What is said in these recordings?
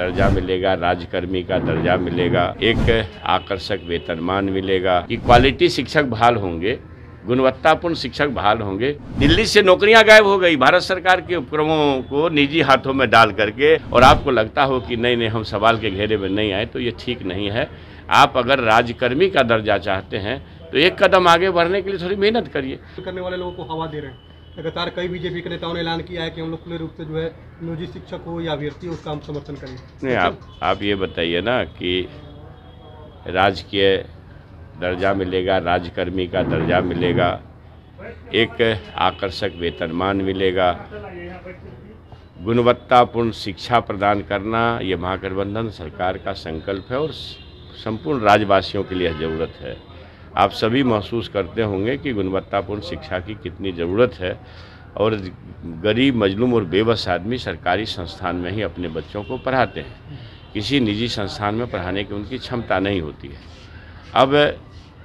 दर्जा मिलेगा, राजकर्मी का दर्जा मिलेगा, एक आकर्षक वेतनमान मिलेगा, कि क्वालिटी शिक्षक बहाल होंगे, गुणवत्तापूर्ण शिक्षक बहाल होंगे। दिल्ली से नौकरियां गायब हो गई भारत सरकार के उपक्रमों को निजी हाथों में डाल करके, और आपको लगता हो कि नहीं हम सवाल के घेरे में नहीं आए, तो ये ठीक नहीं है। आप अगर राजकर्मी का दर्जा चाहते हैं तो एक कदम आगे बढ़ने के लिए थोड़ी मेहनत करिए। करने वाले लोगों को हवा दे रहे हैं। लगातार कई बीजेपी के नेताओं ने ऐलान किया है कि हम लोग खुले रूप से जो है नियोजित शिक्षक हो या अभ्यर्थी हो उसका हम समर्थन करें। नहीं, आप ये बताइए ना कि राजकीय दर्जा मिलेगा, राजकर्मी का दर्जा मिलेगा, एक आकर्षक वेतनमान मिलेगा, गुणवत्तापूर्ण शिक्षा प्रदान करना, ये महागठबंधन सरकार का संकल्प है और संपूर्ण राज्यवासियों के लिए ज़रूरत है। आप सभी महसूस करते होंगे कि गुणवत्तापूर्ण शिक्षा की कितनी ज़रूरत है, और गरीब, मजलूम और बेबस आदमी सरकारी संस्थान में ही अपने बच्चों को पढ़ाते हैं। किसी निजी संस्थान में पढ़ाने की उनकी क्षमता नहीं होती है। अब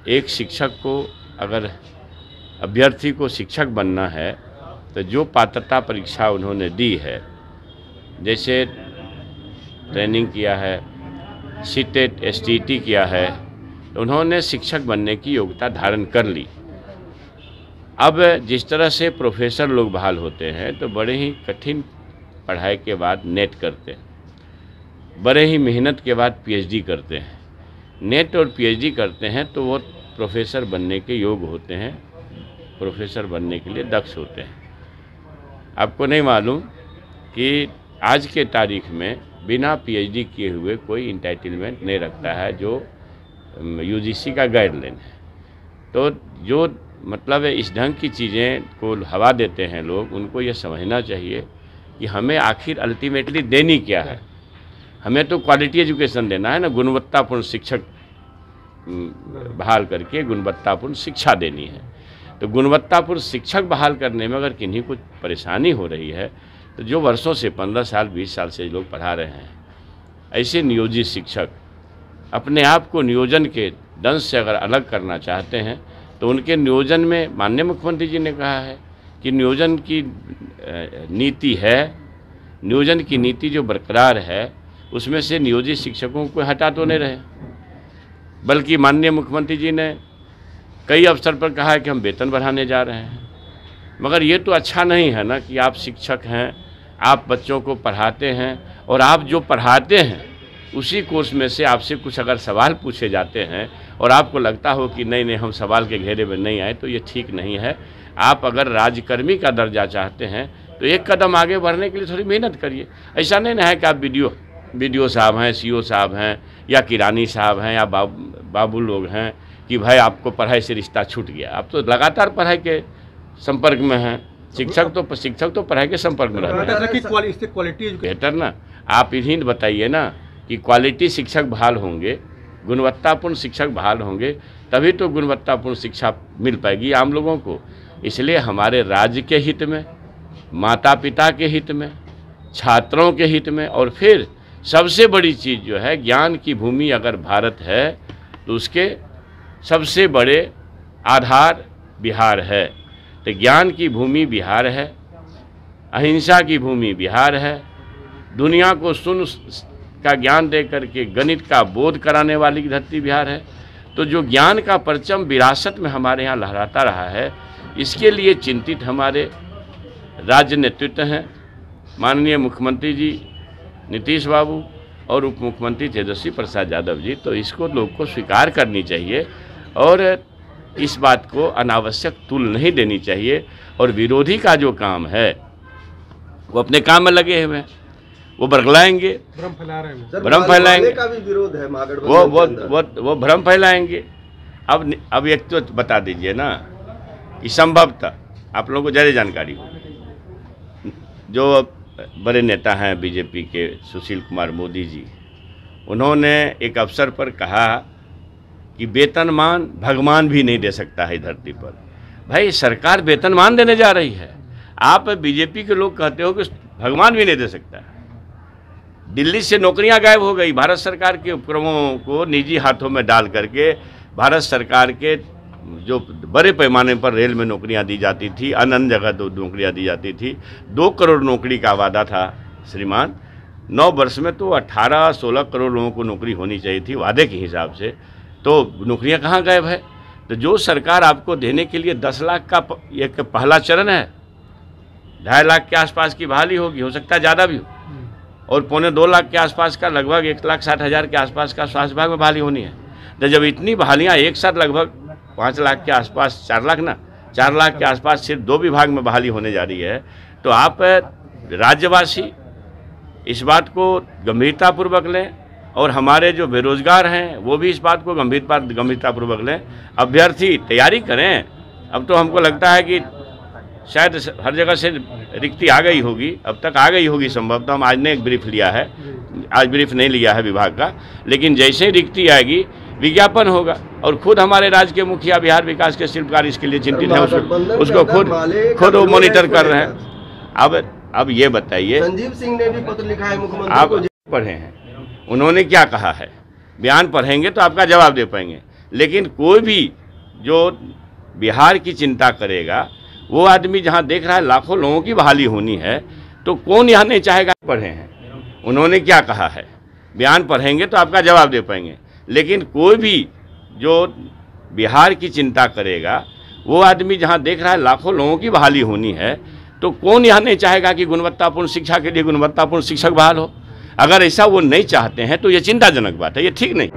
एक शिक्षक को, अगर अभ्यर्थी को शिक्षक बनना है तो जो पात्रता परीक्षा उन्होंने दी है, जैसे ट्रेनिंग किया है, सीटेट एसटीटी किया है, तो उन्होंने शिक्षक बनने की योग्यता धारण कर ली। अब जिस तरह से प्रोफेसर लोग बहाल होते हैं तो बड़े ही कठिन पढ़ाई के बाद नेट करते हैं, बड़े ही मेहनत के बाद पीएचडी करते हैं। नेट और पीएचडी करते हैं तो वो प्रोफेसर बनने के योग्य होते हैं, प्रोफेसर बनने के लिए दक्ष होते हैं। आपको नहीं मालूम कि आज के तारीख में बिना पीएचडी किए हुए कोई इंटाइटलमेंट नहीं रखता है, जो यूजीसी का गाइडलाइन है। तो जो मतलब इस ढंग की चीज़ें को हवा देते हैं लोग, उनको ये समझना चाहिए कि हमें आखिर अल्टीमेटली देनी क्या है। हमें तो क्वालिटी एजुकेशन देना है ना, गुणवत्तापूर्ण शिक्षक बहाल करके गुणवत्तापूर्ण शिक्षा देनी है। तो गुणवत्तापूर्ण शिक्षक बहाल करने में अगर किन्हीं कुछ परेशानी हो रही है, तो जो वर्षों से 15 साल 20 साल से लोग पढ़ा रहे हैं, ऐसे नियोजित शिक्षक अपने आप को नियोजन के दंश से अगर अलग करना चाहते हैं, तो उनके नियोजन में माननीय मुख्यमंत्री जी ने कहा है कि नियोजन की नीति है, नियोजन की नीति जो बरकरार है, उसमें से नियोजित शिक्षकों को हटा तो नहीं रहे, बल्कि माननीय मुख्यमंत्री जी ने कई अवसर पर कहा है कि हम वेतन बढ़ाने जा रहे हैं। मगर ये तो अच्छा नहीं है ना कि आप शिक्षक हैं, आप बच्चों को पढ़ाते हैं, और आप जो पढ़ाते हैं उसी कोर्स में से आपसे कुछ अगर सवाल पूछे जाते हैं और आपको लगता हो कि नहीं हम सवाल के घेरे में नहीं आए, तो ये ठीक नहीं है। आप अगर राजकर्मी का दर्जा चाहते हैं तो एक कदम आगे बढ़ने के लिए थोड़ी मेहनत करिए। ऐसा नहीं है कि आप बीडीओ साहब हैं, सीओ साहब हैं, या किरानी साहब हैं, या बाबू लोग हैं कि भाई आपको पढ़ाई से रिश्ता छूट गया। आप तो लगातार पढ़ाई के संपर्क में हैं। शिक्षक तो पढ़ाई के संपर्क में रहते हैं। बेहतर ना, आप इन्हीं बताइए ना कि क्वालिटी शिक्षक बहाल होंगे, गुणवत्तापूर्ण शिक्षक बहाल होंगे, तभी तो गुणवत्तापूर्ण शिक्षा मिल पाएगी आम लोगों को। इसलिए हमारे राज्य के हित में, माता पिता के हित में, छात्रों के हित में, और फिर सबसे बड़ी चीज़ जो है, ज्ञान की भूमि अगर भारत है तो उसके सबसे बड़े आधार बिहार है। तो ज्ञान की भूमि बिहार है, अहिंसा की भूमि बिहार है, दुनिया को शून्य का ज्ञान दे करके गणित का बोध कराने वाली धरती बिहार है। तो जो ज्ञान का परचम विरासत में हमारे यहाँ लहराता रहा है, इसके लिए चिंतित हमारे राज्य नेतृत्व हैं, माननीय मुख्यमंत्री जी नीतीश बाबू और उप मुख्यमंत्री तेजस्वी प्रसाद यादव जी। तो इसको लोग को स्वीकार करनी चाहिए और इस बात को अनावश्यक तुल नहीं देनी चाहिए। और विरोधी का जो काम है वो अपने काम में लगे हुए हैं, वो बरगलाएंगे, भ्रम फैलाएंगे, का भी विरोध है वो भ्रम फैलाएंगे। अब एक तो बता दीजिए ना कि संभवतः आप लोगों को ज़्यादा जानकारी हो, जो बड़े नेता हैं बीजेपी के सुशील कुमार मोदी जी, उन्होंने एक अवसर पर कहा कि वेतनमान भगवान भी नहीं दे सकता है धरती पर। भाई सरकार वेतनमान देने जा रही है, आप बीजेपी के लोग कहते हो कि भगवान भी नहीं दे सकता है। दिल्ली से नौकरियां गायब हो गई भारत सरकार के उपक्रमों को निजी हाथों में डाल करके। भारत सरकार के जो बड़े पैमाने पर रेल में नौकरियां दी जाती थी, अन्य जगह नौकरियां दी जाती थी, 2 करोड़ नौकरी का वादा था श्रीमान, 9 वर्ष में तो 18-16 करोड़ लोगों को नौकरी होनी चाहिए थी वादे के हिसाब से, तो नौकरियां कहाँ गायब है। तो जो सरकार आपको देने के लिए 10 लाख का एक पहला चरण है, 2.5 लाख के आसपास की बहाली होगी, हो सकता है ज़्यादा भी हो, और 1.25-2 लाख के आसपास का लगभग 1,60,000 के आसपास का स्वास्थ्य विभाग में बहाली होनी है। तो जब इतनी बहालियाँ एक साथ लगभग 5 लाख के आसपास, 4 लाख के आसपास सिर्फ 2 विभाग में बहाली होने जा रही है, तो आप राज्यवासी इस बात को गंभीरतापूर्वक लें, और हमारे जो बेरोजगार हैं वो भी इस बात को गंभीरतापूर्वक लें। अभ्यर्थी तैयारी करें। अब तो हमको लगता है कि शायद हर जगह से रिक्ति आ गई होगी, अब तक आ गई होगी संभवतः। हम आज ने एक ब्रीफ लिया है, आज ब्रीफ नहीं लिया है विभाग का, लेकिन जैसे ही रिक्ति आएगी विज्ञापन होगा, और खुद हमारे राज्य के मुखिया बिहार विकास के शिल्पकार इसके लिए चिंतित हैं, उसको खुद वो मॉनिटर कर रहे हैं। अब ये बताइए, संजीव सिंह ने भी पत्र लिखा है मुख्यमंत्री आप को, पढ़े हैं, उन्होंने क्या कहा है, बयान पढ़ेंगे तो आपका जवाब दे पाएंगे। लेकिन कोई भी जो बिहार की चिंता करेगा, वो आदमी जहां देख रहा है लाखों लोगों की बहाली होनी है, तो कौन यहाँ नहीं चाहेगा। पढ़े हैं, उन्होंने क्या कहा है, बयान पढ़ेंगे तो आपका जवाब दे पाएंगे। लेकिन कोई भी जो बिहार की चिंता करेगा, वो आदमी जहां देख रहा है लाखों लोगों की बहाली होनी है, तो कौन यहाँ नहीं चाहेगा कि गुणवत्तापूर्ण शिक्षा के लिए गुणवत्तापूर्ण शिक्षक बहाल हो। अगर ऐसा वो नहीं चाहते हैं तो ये चिंताजनक बात है, ये ठीक नहीं।